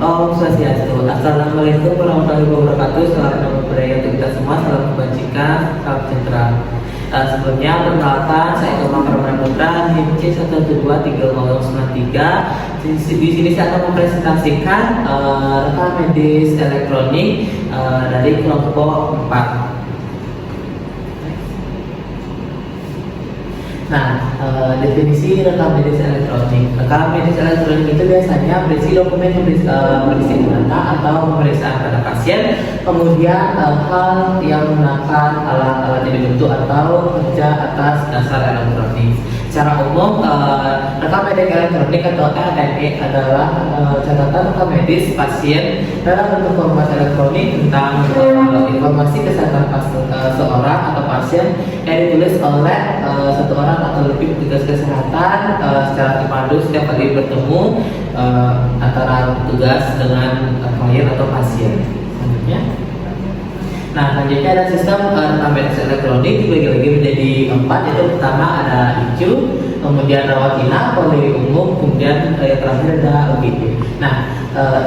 Om Swastiastu. Assalamualaikum warahmatullahi wabarakatuh. Selamat berjaya untuk kita semua. Salam kebajikan, salam sejahtera. Sebelumnya perkenalkan, saya Tomang Parman Putra, NIM C1123093. Di sini saya akan mempresentasikan rekam medis elektronik dari kelompok 4. Nah, definisi rekam medis elektronik. Rekam medis elektronik itu biasanya berisi dokumen yang berisi data atau pemeriksaan pada pasien, kemudian hal yang menggunakan alat-alat yang dibentuk atau kerja atas dasar elektronik. Secara umum, rekam medis elektronik atau RME adalah catatan rekam medis pasien dalam bentuk format elektronik tentang informasi kesehatan seorang atau pasien yang ditulis oleh satu orang atau lebih petugas kesehatan secara terpadu setiap kali bertemu antara petugas dengan klien atau pasien. Selanjutnya, selanjutnya ada sistem rekam medis elektronik dibagi lagi menjadi 4, yaitu pertama ada ICU, kemudian rawat inap, poli umum, kemudian yang terakhir ada OGD.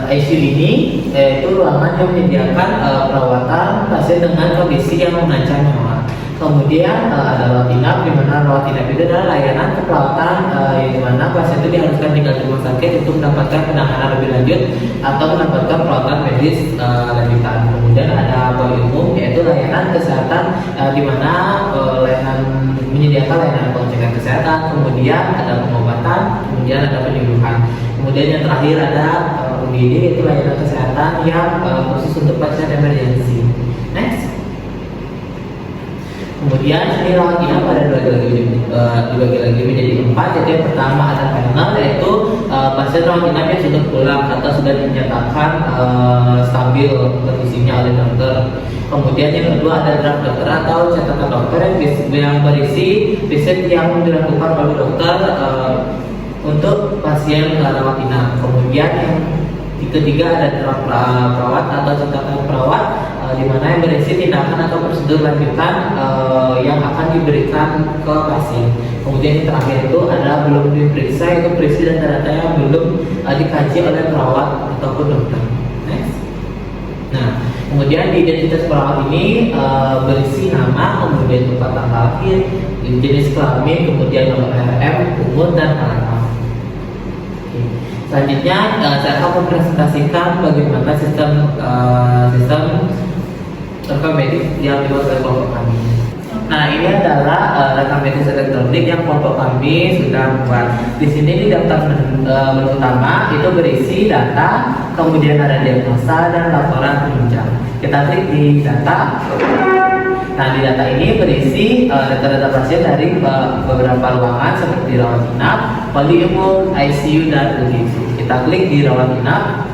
ICU ini yaitu ruangan yang menyediakan perawatan pasien dengan kondisi yang mengancam nyawa. Kemudian ada rawat inap, di mana rawat inap itu adalah layanan keperawatan yang dimana pasien itu diharuskan tinggal di rumah sakit untuk mendapatkan penanganan lebih lanjut atau mendapatkan perawatan medis lanjutan. Kemudian ada poli umum, yaitu layanan kesehatan di mana menyediakan layanan pengecekan kesehatan, kemudian ada pengobatan, kemudian ada penyembuhan. Kemudian yang terakhir ada UGD, yaitu layanan kesehatan yang khusus untuk pasien emergensi. Next. Kemudian ini rawat inap pada dibagi lagi menjadi 4, yaitu yang pertama ada panel, yaitu pasien rawat inap yang sudah pulang atau sudah dinyatakan stabil kondisinya oleh dokter. Kemudian yang kedua ada draft dokter atau catatan dokter yang berisi riset yang dilakukan oleh dokter untuk pasien rawat inap. Kemudian yang ketiga ada draft perawat atau catatan perawat di mana yang berisi tindakan atau prosedur lanjutan yang akan diberikan ke pasien. Kemudian yang terakhir itu ada belum diperiksa, itu berisi data-data yang belum dikaji oleh perawat ataupun dokter. Next. Kemudian di identitas perawat ini berisi nama, kemudian tempat tanggal lahir, jenis kelamin, kemudian nomor RM, umur, dan alamat. Selanjutnya saya akan mempresentasikan bagaimana sistem rekam medis yang dibuat oleh kelompok kami. Ini adalah rekam medis elektronik yang kelompok kami sudah buat. Di sini di daftar menu utama itu berisi data, kemudian ada diagnosa dan laporan penunjang. Kita klik di data. Di data ini berisi data-data pasien dari beberapa ruangan seperti rawat inap, poli umum, ICU, dan UGD. Kita klik di rawat inap.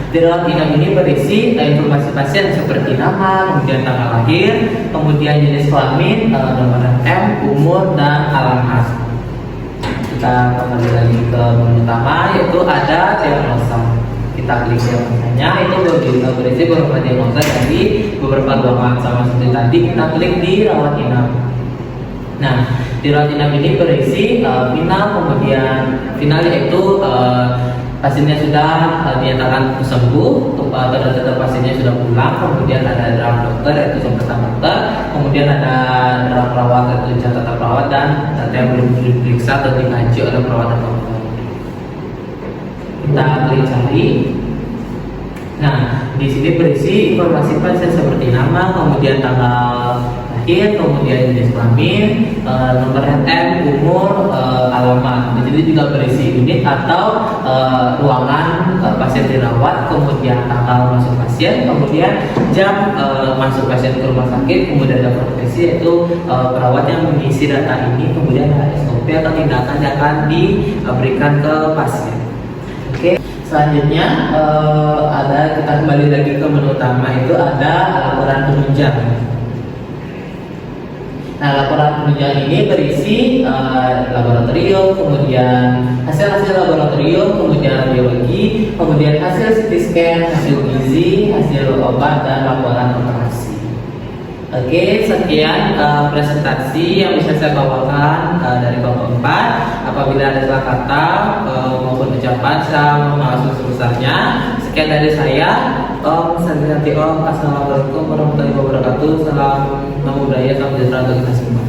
Di rawat inap ini berisi informasi pasien seperti nama, kemudian tanggal lahir, kemudian jenis kelamin, nomor M, umur, dan alamat. Kita kembali lagi ke menu utama, yaitu ada diagnosa. Kita klik diagnosanya, itu berisi beberapa diagnosa dari beberapa ruangan. Sama seperti tadi, kita klik di rawat inap. Di rawat inap ini berisi final, kemudian final yaitu pasiennya sudah dinyatakan sembuh, data pasiennya sudah pulang, kemudian ada draft dokter yaitu catatan dokter, kemudian ada draft perawat yaitu catatan perawat, dan data yang belum diperiksa atau dikaji oleh perawat atau dokter. Kita klik cari. Di sini berisi informasi pasien seperti nama, kemudian tanggal lahir, kemudian jenis kelamin, nomor RM, umur, alamat. Di sini juga berisi unit atau ruangan pasien dirawat, kemudian tanggal masuk pasien, kemudian jam masuk pasien ke rumah sakit, kemudian ada profesi yaitu perawat yang mengisi data ini, kemudian ada SOP atau tindakan yang akan diberikan ke pasien. Selanjutnya kita kembali lagi ke menu utama, itu ada laporan penunjang. Laporan penunjang ini berisi laboratorium, kemudian hasil-hasil laboratorium, kemudian biologi, kemudian hasil CT scan, hasil gizi, hasil obat, dan laporan operasi. Oke, sekian presentasi yang bisa saya bawakan dari kelompok 4. Apabila ada salah kata maupun ucapan, saya mohon maaf sebesar-besarnya. Sekian dari saya. Om Santi Om. Assalamualaikum warahmatullahi wabarakatuh. Salam budaya, salam sejahtera untuk kita semua.